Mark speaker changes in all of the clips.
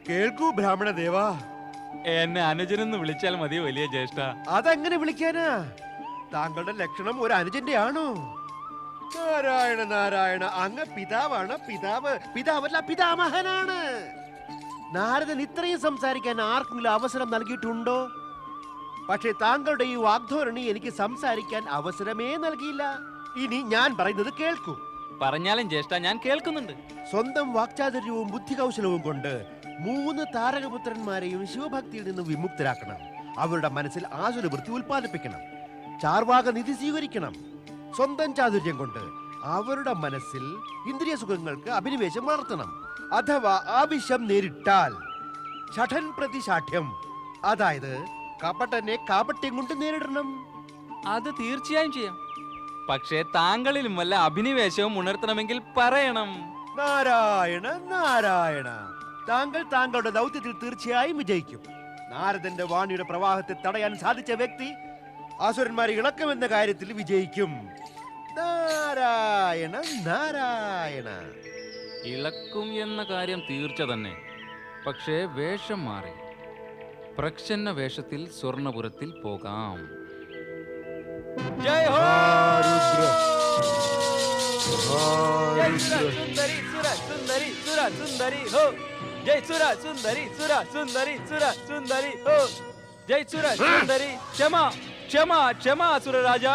Speaker 1: കേൾക്കൂ ബ്രാഹ്മണ ദേവാ.
Speaker 2: എന്നെ അനുജനെന്ന് വിളിച്ചാൽ മതി വലിയ ജ്യേഷ്ഠ.
Speaker 1: അതെങ്ങനെ വിളിക്കാനാ? താങ്കളുടെ ലക്ഷണം ഒരു അനുജന്റെ ആണോ? നാരായണ നാരായണ, അങ്ങ് പിതാവാണ്. പിതാവല്ല, പിതാമഹനാണ്. നാരദൻ ഇത്രയും സംസാരിക്കാൻ ആർക്കെങ്കിലും അവസരം നൽകിയിട്ടുണ്ടോ? പക്ഷേ താങ്കളുടെ ഈ വാഗ്ധോരണി എനിക്ക് സംസാരിക്കാൻ അവസരമേ നൽകിയില്ല. ഇനി ഞാൻ പറയുന്നത് കേൾക്കൂ.
Speaker 2: പറഞ്ഞാലും ജ്യേഷ്ഠ, ഞാൻ കേൾക്കുന്നുണ്ട്.
Speaker 1: സ്വന്തം വാക്ചാതുര്യവും ബുദ്ധികൗശലവും കൊണ്ട് 3 താരകപുത്രന്മാരെയും ശിവഭക്തിയിൽ നിന്ന് വിമുക്തരാക്കണം. അവരുടെ മനസ്സിൽ ആസുരവൃത്തി ഉൽപ്പാദിപ്പിക്കണം. ചാർവാക നിധി സ്വീകരിക്കണം. സ്വന്തം ചാതുര്യം കൊണ്ട് അവരുടെ മനസ്സിൽ ഇന്ദ്രിയ സുഖങ്ങൾക്ക് അഭിനിവേശം വളർത്തണം. അഥവാ ആവശ്യം നേരിട്ടാൽ ഷഠൻ പ്രതിശാഠ്യം, അതായത് കപടനെ കാപട്യം കൊണ്ട് നേരിടണം.
Speaker 2: അത് തീർച്ചയായും ചെയ്യാം. പക്ഷേ താങ്കളിലും വല്ല അഭിനിവേശവും ഉണർത്തണമെങ്കിൽ പറയണം.
Speaker 1: നാരായണ നാരായണ, താങ്കൾ താങ്കളുടെ ദൗത്യത്തിൽ തീർച്ചയായും വിജയിക്കും. നാരദന്റെ വാണിയുടെ പ്രവാഹത്തെ തടയാൻ സാധിച്ച വ്യക്തി അസുരന്മാരെ ഇളക്കുമെന്ന കാര്യത്തിൽ വിജയിക്കും. നാരായണ നാരായണ.
Speaker 2: ഇളക്കും എന്ന കാര്യം തീർച്ച തന്നെ. പക്ഷേ വേഷം മാറി പ്രച്ഛന്ന വേഷത്തിൽ സ്വർണപുരത്തിൽ പോകാം. ജയ് ഹോ സുന്ദരി സുര സുന്ദരി സുര സുന്ദരി ഹോ. ജയ് സുര സുന്ദരി സുര സുന്ദരി സുര സുന്ദരി ഹോ. ജയ് സുര സുന്ദരി. ക്ഷമ ക്ഷമ ക്ഷമ അസുരരാജ.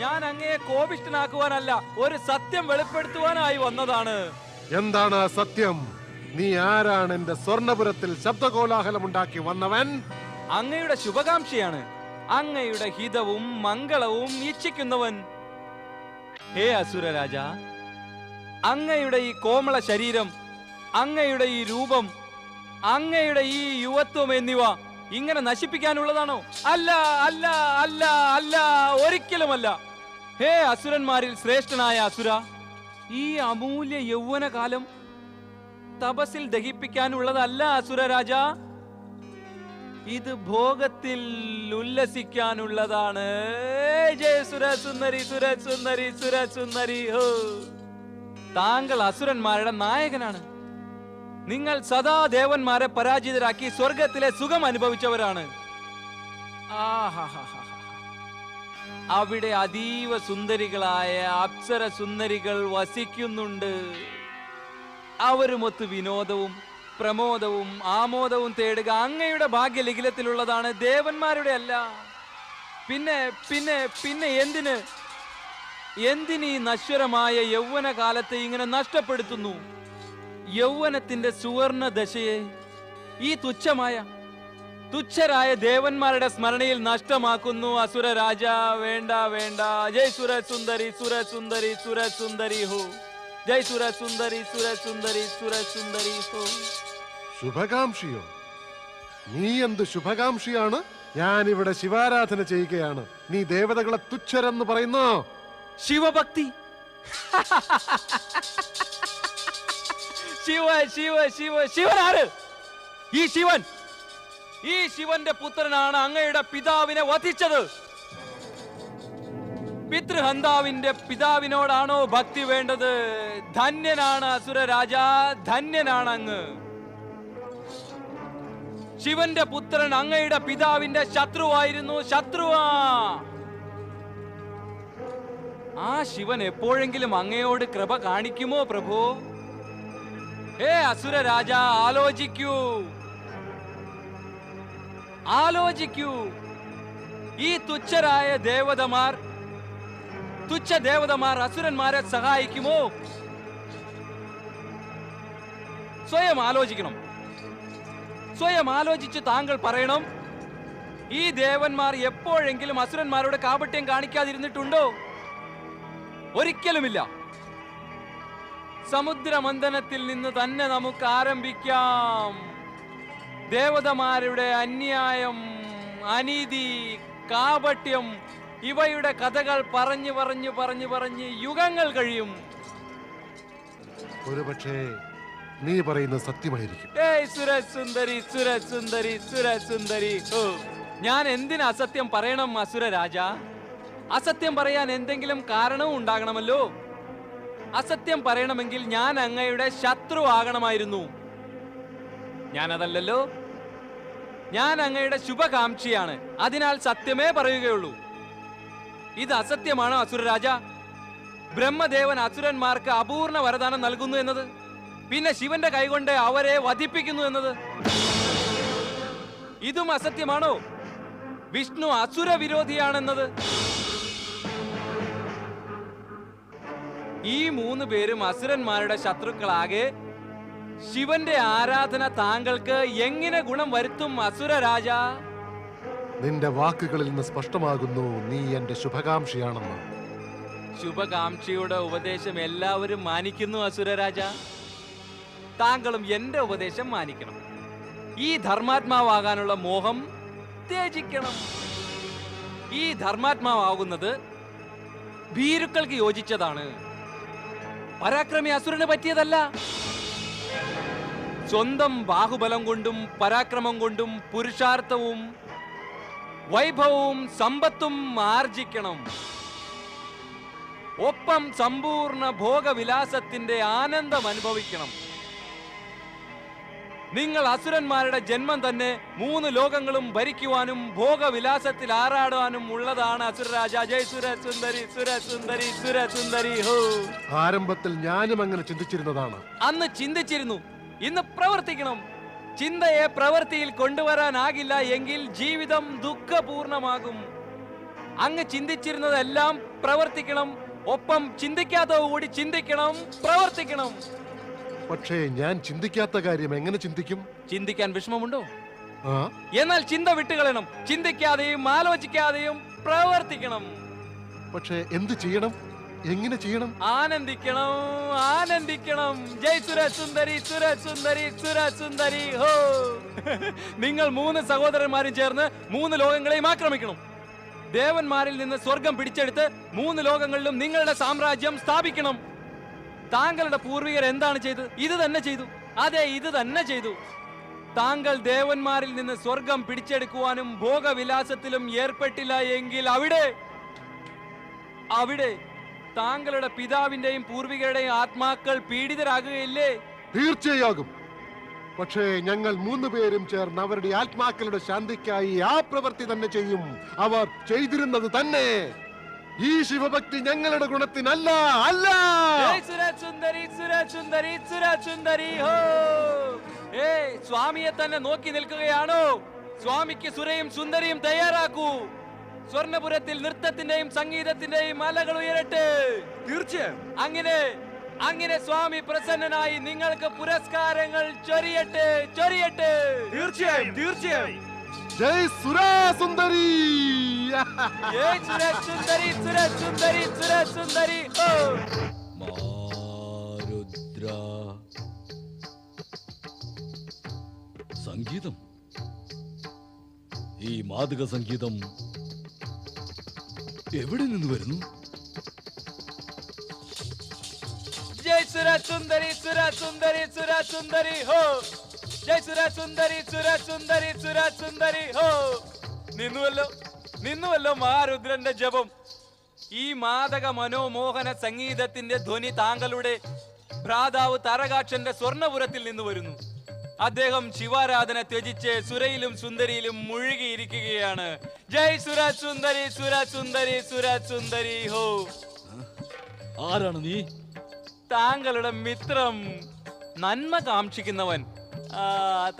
Speaker 2: ഞാൻ അങ്ങയെ കോപിഷ്ഠനാക്കുവാനല്ല, ഒരു സത്യം വെളിപ്പെടുത്തുവാനായി വന്നതാണ്.
Speaker 3: എന്താണ് ആ സത്യം? നീ ആരാണ് എന്റെ സ്വർണപുരത്തിൽ ശബ്ദകോലാഹലമുണ്ടാക്കി വന്നവൻ?
Speaker 2: അങ്ങയുടെ ശുഭകാംക്ഷിയാണ്. അങ്ങയുടെ ഹിതവും മംഗളവും ഇച്ഛിക്കുന്നവൻ. ഹേ അസുരരാജ, അങ്ങയുടെ ഈ കോമള ശരീരം, അങ്ങയുടെ ഈ രൂപം, അങ്ങയുടെ ഈ യുവത്വം എന്നിവ ഇങ്ങനെ നശിപ്പിക്കാനുള്ളതാണോ? അല്ല അല്ല അല്ല അല്ല, ഒരിക്കലുമല്ല. ഹേ അസുരന്മാരിൽ ശ്രേഷ്ഠനായ അസുര, ഈ അമൂല്യ യൗവനകാലം തപസ്സിൽ ദഹിപ്പിക്കാനുള്ളതല്ല അസുരരാജ. ഇത് ഭോഗത്തിൽ ഉല്ലസിക്കാനുള്ളതാണ്. ജയ സുരസുന്ദരി സുരസുന്ദരി സുരസുന്ദരി ഹോ. താങ്കൾ അസുരന്മാരുടെ നായകനാണ്. നിങ്ങൾ സദാ ദേവന്മാരെ പരാജിതരാക്കി സ്വർഗത്തിലെ സുഖം അനുഭവിച്ചവരാണ്. അവിടെ അതീവ സുന്ദരികളായ അപ്സര സുന്ദരികൾ വസിക്കുന്നുണ്ട്. അവരുമൊത്ത് വിനോദവും പ്രമോദവും ആമോദവും തേടുക അങ്ങയുടെ ഭാഗ്യലിഖിതത്തിലുള്ളതാണ്, ദേവന്മാരുടെ അല്ല. പിന്നെ പിന്നെ പിന്നെ എന്തിനീ നശ്വരമായ യൗവന കാലത്തെ ഇങ്ങനെ നഷ്ടപ്പെടുത്തുന്നു? യൗവനത്തിന്റെ സുവർണ ദശയെ ഈ തുച്ഛരായ ദേവന്മാരുടെ സ്മരണയിൽ നഷ്ടമാക്കുന്നു അസുര രാജ. വേണ്ട വേണ്ട. ജയ് സുര സുന്ദരി സുര സുന്ദരി സുര സുന്ദരി ഹോ. ജയ് സുര സുന്ദരി സുര സുന്ദരി സുര സുന്ദരി ഹോ.
Speaker 3: ശുഭകാംക്ഷിയോ? നീ എന്ത് ശുഭകാംക്ഷിയാണ്? ഞാൻ ഇവിടെ ശിവാരാധന ചെയ്യുകയാണ്. നീ ദേവതകളെ തുച്ഛരെന്ന് പറയുന്നോ?
Speaker 2: ശിവഭക്തി. ശിവ ശിവ ശിവ ശിവനാര്? ഈ ശിവന്റെ പുത്രനാണ് അങ്ങയുടെ പിതാവിനെ വധിച്ചത്. പിതൃഹന്താവിന്റെ പിതാവിനോടാണോ ഭക്തി വേണ്ടത്? ധന്യനാണ് അസുര രാജ, ധന്യനാണ് അങ്ങ്. ശിവന്റെ പുത്രൻ അങ്ങയുടെ പിതാവിന്റെ ശത്രുവായിരുന്നു. ശത്രുവാ. ആ ശിവൻ എപ്പോഴെങ്കിലും അങ്ങയോട് കൃപ കാണിക്കുമോ പ്രഭു? ഹേ അസുര രാജ, ആലോചിക്കൂ, ആലോചിക്കൂ. ഈ തുച്ഛ ദേവതമാർ അസുരന്മാരെ സഹായിക്കുമോ? സ്വയം ആലോചിക്കണം. സ്വയം ആലോചിച്ച് താങ്കൾ പറയണം, ഈ ദേവന്മാർ എപ്പോഴെങ്കിലും അസുരന്മാരോട് കാപട്യം കാണിക്കാതിരുന്നിട്ടുണ്ടോ? ഒരിക്കലുമില്ല. സമുദ്രമന്ഥനത്തിൽ നിന്ന് തന്നെ നമുക്ക് ആരംഭിക്കാം. ദേവതമാരുടെ അന്യായം, അനീതി, കാപട്യം ഇവയുടെ കഥകൾ പറഞ്ഞു യുഗങ്ങൾ കഴിയും.
Speaker 3: ഒരുപക്ഷേ നീ പറയുന്നത് സത്യമായിരിക്കും.
Speaker 2: ഏയ് സുരസുന്ദരി സുരസുന്ദരി സുരസുന്ദരി ഹോ. ഞാൻ എന്തിന് അസത്യം പറയണം അസുര രാജ? അസത്യം പറയാൻ എന്തെങ്കിലും കാരണവും ഉണ്ടാകണമല്ലോ. അസത്യം പറയണമെങ്കിൽ ഞാൻ അങ്ങയുടെ ശത്രു ആകണമായിരുന്നു. ഞാനതല്ലല്ലോ. ഞാൻ അങ്ങയുടെ ശുഭകാംക്ഷിയാണ്. അതിനാൽ സത്യമേ പറയുകയുള്ളൂ. ഇത് അസത്യമാണോ അസുരരാജ? ബ്രഹ്മദേവൻ അസുരന്മാർക്ക് അപൂർണ വരദാനം നൽകുന്നു എന്നത്, പിന്നെ ശിവന്റെ കൈകൊണ്ട് അവരെ വധിപ്പിക്കുന്നു എന്നത്, ഇതും അസത്യമാണോ? വിഷ്ണു അസുര വിരോധിയാണെന്നത്, ഈ 3 പേരും അസുരന്മാരുടെ ശത്രുക്കളാകെ ശിവന്റെ ആരാധന താങ്കൾക്ക് എങ്ങനെ ഗുണം വരുത്തും അസുരരാജ?
Speaker 3: നിന്റെ വാക്കുകളിൽ നിന്ന് സ്പഷ്ടമാകുന്നു നീ എന്റെ ശുഭകാംക്ഷിയാണെന്ന്.
Speaker 2: ശുഭകാംക്ഷിയുടെ ഉപദേശം എല്ലാവരും മാനിക്കുന്നു അസുരരാജ. താങ്കളും എന്റെ ഉപദേശം മാനിക്കണം. ഈ ധർമാത്മാവാകാനുള്ള മോഹം ത്യജിക്കണം. ഈ ധർമാത്മാവാകുന്നത് ഭീരുക്കൾക്ക് യോജിച്ചതാണ്, പരാക്രമി അസുരന് പറ്റിയതല്ല. സ്വന്തം ബാഹുബലം കൊണ്ടും പരാക്രമം കൊണ്ടും പുരുഷാർത്ഥവും വൈഭവവും സമ്പത്തും ആർജിക്കണം. ഒപ്പം സമ്പൂർണ്ണ ഭോഗവിലാസത്തിന്റെ ആനന്ദം അനുഭവിക്കണം. നിങ്ങൾ അസുരന്മാരുടെ ജന്മം തന്നെ 3 ലോകങ്ങളും ഭരിക്കുവാനും ഭോഗവിലാസത്തിൽ ആറാടാനും ഉള്ളതാണ് അസുരരാജ. ജയ് സുരസുന്ദരി സുരസുന്ദരി സുരസുന്ദരി ഹോ.
Speaker 3: ആരംഭത്തിൽ ഞാനും അങ്ങനെ ചിന്തിച്ചിരുന്നതാണ്.
Speaker 2: അന്ന് ചിന്തിച്ചിരുന്നു, ഇന്ന് പ്രവർത്തിക്കണം. ചിന്തയെ പ്രവൃത്തിയിൽ കൊണ്ടുവരാനാകില്ല എങ്കിൽ ജീവിതം ദുഃഖപൂർണമാകും. അങ്ങ് ചിന്തിച്ചിരുന്നതെല്ലാം പ്രവർത്തിക്കണം, ഒപ്പം ചിന്തിക്കാത്ത കൂടി ചിന്തിക്കണം, പ്രവർത്തിക്കണം.
Speaker 3: പക്ഷേ ഞാൻ ചിന്തിക്കാത്ത കാര്യം എങ്ങനെ ചിന്തിക്കും?
Speaker 2: ചിന്തിക്കാൻ വിഷമമുണ്ടോ?
Speaker 3: ആ,
Speaker 2: എന്നാൽ ചിന്ത വിട്ടുകളയണം. ചിന്തിക്കാതെയും ആലോചിക്കാതെയും പ്രവർത്തിക്കണം.
Speaker 3: പക്ഷേ എന്ത് ചെയ്യണം? എങ്ങനെ ചെയ്യണം?
Speaker 2: ആനന്ദിക്കണം, ആനന്ദിക്കണം. ജയ് സുരസുന്ദരി സുരസുന്ദരി സുരസുന്ദരി ഹോ. നിങ്ങൾ 3 സഹോദരന്മാരും ചേർന്ന് 3 ലോകങ്ങളെയും ആക്രമിക്കണം. ദേവന്മാരിൽ നിന്ന് സ്വർഗം പിടിച്ചെടുത്ത് 3 ലോകങ്ങളിലും നിങ്ങളുടെ സാമ്രാജ്യം സ്ഥാപിക്കണം. താങ്കളുടെ പൂർവികർ എന്താണ് ചെയ്തത്? ഇത് തന്നെ ചെയ്തു. അതെ, ഇത് തന്നെ ചെയ്തു. താങ്കൾ ദേവന്മാരിൽ നിന്ന് സ്വർഗം പിടിച്ചെടുക്കുവാനും ഭോഗവിലാസത്തിലും ഏർപ്പെട്ടില്ല എങ്കിൽ അവിടെ താങ്കളുടെ പിതാവിന്റെയും പൂർവികരുടെയും ആത്മാക്കൾ പീഡിതരാകുകയില്ലേ?
Speaker 3: തീർച്ചയാകും. പക്ഷേ ഞങ്ങൾ 3 പേരും ചേർന്ന് അവരുടെ ആത്മാക്കളുടെ ശാന്തിക്കായി ആ പ്രവൃത്തി തന്നെ ചെയ്യും. അവർ ചെയ്തിരുന്നത് തന്നെ. ഈ ശിവഭക്തി ഞങ്ങളുടെ ഗുണത്തിനല്ല. അല്ല.
Speaker 2: ജയ് സുരസുന്ദരി സുരസുന്ദരി സുരസുന്ദരി ഹോ. സ്വാമിയെ തന്നെ നോക്കി നിൽക്കുകയാണോ? സ്വാമിക്ക് സുരയും സുന്ദരിയും തയ്യാറാക്കൂ. സ്വർണപുരത്തിൽ നൃത്തത്തിന്റെയും സംഗീതത്തിന്റെയും മലകൾ ഉയരട്ടെ.
Speaker 1: തീർച്ചയായും
Speaker 2: അങ്ങനെ സ്വാമി പ്രസന്നനായി നിങ്ങൾക്ക് പുരസ്കാരങ്ങൾ ചൊരിയട്ടെ, ചൊരിയട്ടെ.
Speaker 1: തീർച്ചയായും.
Speaker 3: ജയ് സുരാസുന്ദരി.
Speaker 2: ജയ് സുരസുന്ദരി സുരസുന്ദരി സുരസുന്ദരി ഹോ.
Speaker 4: മാരുദ്ര. സംഗീതം, ഈ മാതക സംഗീതം എവിടെ നിന്ന് വരുന്നു?
Speaker 2: ജയ് സുരസുന്ദരി സുരസുന്ദരി സുരസുന്ദരി ഹോ. ജയ് സുരസുന്ദരി സുരസുന്ദരി സുരസുന്ദരി ഹോ. നിന്നുവല്ലോ മഹാരുദ്രന്റെ ജപം. ഈ മാതക മനോമോഹന സംഗീതത്തിന്റെ ധ്വനി താങ്കളുടെ ഭ്രാതാവ് താരകാക്ഷന്റെ സ്വർണപുരത്തിൽ നിന്ന് വരുന്നു. അദ്ദേഹം ശിവാരാധന ത്യജിച്ച് സുരയിലും സുന്ദരിയിലും മുഴുകിയിരിക്കുകയാണ്. ജയ് സുരസുന്ദരി സുരസുന്ദരി സുരസുന്ദരി ഹോ.
Speaker 4: ആരാണ് നീ?
Speaker 2: താങ്കളുടെ മിത്രം, നന്മ കാക്ഷിക്കുന്നവൻ.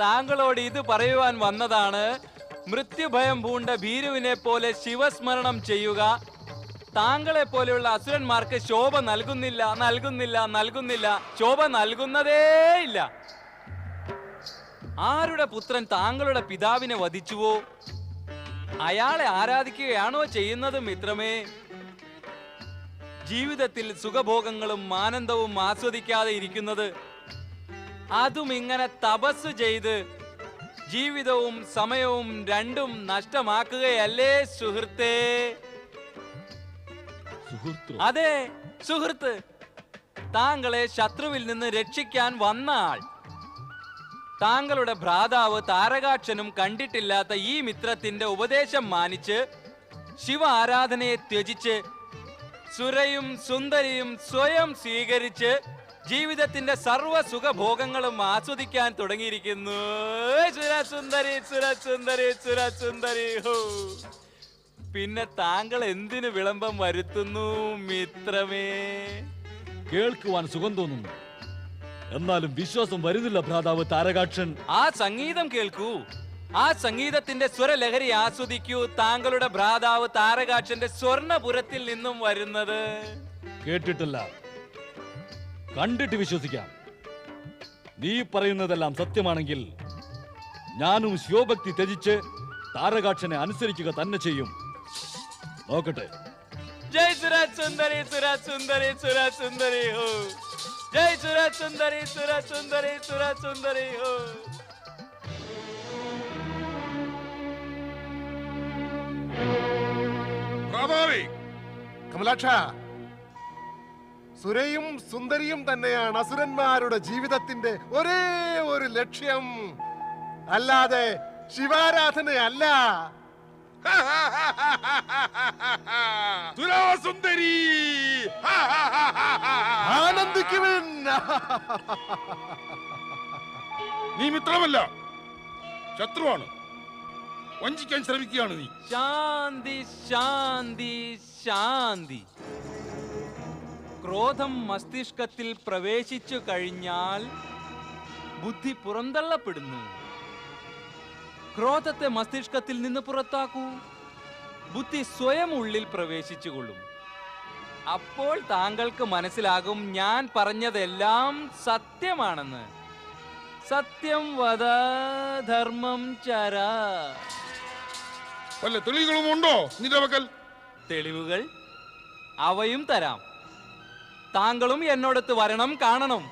Speaker 2: താങ്കളോട് ഇത് പറയുവാൻ വന്നതാണ്. മൃത്യുഭയം പൂണ്ട ഭീരുവിനെ പോലെ ശിവസ്മരണം ചെയ്യുക. താങ്കളെ പോലെയുള്ള അസുരന്മാർക്ക് ശോഭ നൽകുന്നില്ല. ശോഭ നൽകുന്നതേയില്ല. ആരുടെ പുത്രൻ താങ്കളുടെ പിതാവിനെ വധിച്ചുവോ അയാളെ ആരാധിക്കുകയാണോ ചെയ്യുന്നത് മിത്രമേ? ജീവിതത്തിൽ സുഖഭോഗങ്ങളും ആനന്ദവും ആസ്വദിക്കാതെ ഇരിക്കുന്നത്, അതും ഇങ്ങനെ തപസ് ചെയ്ത് ജീവിതവും സമയവും രണ്ടും നഷ്ടമാക്കുകയല്ലേ സുഹൃത്തേ? അതെ സുഹൃത്ത്, താങ്കളെ ശത്രുവിൽ നിന്ന് രക്ഷിക്കാൻ വന്ന ആൾ. താങ്കളുടെ ഭ്രാതാവ് താരകാക്ഷനും കണ്ടിട്ടില്ലാത്ത ഈ മിത്രത്തിന്റെ ഉപദേശം മാനിച്ച് ശിവ ആരാധനയെ ത്യജിച്ച് സുരയും സുന്ദരിയും സ്വയം സ്വീകരിച്ച് ജീവിതത്തിന്റെ സർവ്വ സുഖഭോഗങ്ങളും ആസ്വദിക്കാൻ തുടങ്ങിയിരിക്കുന്നു. സുരസുന്ദരി സുരസുന്ദരി സുരസുന്ദരി ഹോ. പിന്നെ താങ്കൾ എന്തിനു വിളംബം വരുത്തുന്നു മിത്രമേ?
Speaker 4: കേൾക്കുവാൻ സുഖം തോന്നുന്നു, എന്നാലും വിശ്വാസം വരുന്നില്ല ഭ്രാതാവ് താരകാക്ഷൻ.
Speaker 2: ആ സംഗീതം കേൾക്കൂ, ആ സംഗീതത്തിന്റെ സ്വരലഹരി ആസ്വദിക്കൂ. താങ്കളുടെ ഭ്രാതാവ് താരകാക്ഷന്റെ സ്വർണപുരത്തിൽ നിന്നും വരുന്നത്.
Speaker 4: കേട്ടിട്ടില്ല, കണ്ടിട്ട് വിശ്വസിക്കാം. നീ പറയുന്നതെല്ലാം സത്യമാണെങ്കിൽ ഞാനും ശിവഭക്തി ത്യജിച്ച് താരകാക്ഷനെ അനുസരിക്കുക തന്നെ ചെയ്യും. നോക്കട്ടെ.
Speaker 2: ജയ് സുരസുന്ദരി സുരസുന്ദരി സുരസുന്ദരി ഹോ. ജയ് സുരസുന്ദരി സുരസുന്ദരി സുരസുന്ദരി ഹോ.
Speaker 3: കമലാക്ഷ, സുരയും സുന്ദരിയും തന്നെയാണ് അസുരന്മാരുടെ ജീവിതത്തിന്റെ ഒരേ ഒരു ലക്ഷ്യം, അല്ലാതെ ശിവാരാധനയല്ല.
Speaker 5: സുരാസുന്ദരി
Speaker 3: ആനന്ദിക്കുവിൻ.
Speaker 5: നീ മിത്രമല്ല, ശത്രുവാണ്. വഞ്ചിക്കാൻ ശ്രമിക്കുകയാണ് നീ.
Speaker 2: ശാന്തി ശാന്തി ശാന്തി. ക്രോധം മസ്തിഷ്കത്തിൽ പ്രവേശിച്ചു കഴിഞ്ഞാൽ ബുദ്ധി പുറന്തള്ളപ്പെടുന്നു. ക്രോധത്തെ മസ്തിഷ്കത്തിൽ നിന്ന് പുറത്താക്കൂ, ബുദ്ധി സ്വയം ഉള്ളിൽ പ്രവേശിച്ചുകൊള്ളും. അപ്പോൾ താങ്കൾക്ക് മനസ്സിലാകും ഞാൻ പറഞ്ഞതെല്ലാം സത്യമാണെന്ന്. സത്യം വദ ധർമ്മം ചര.
Speaker 5: വല്ല തെളിവുകളും ഉണ്ടോ നിന്റെ പക്കൽ?
Speaker 2: തെളിവുകൾ അവയും തരാം. താങ്കളും എന്നോടൊത്ത് വരണം, കാണണം.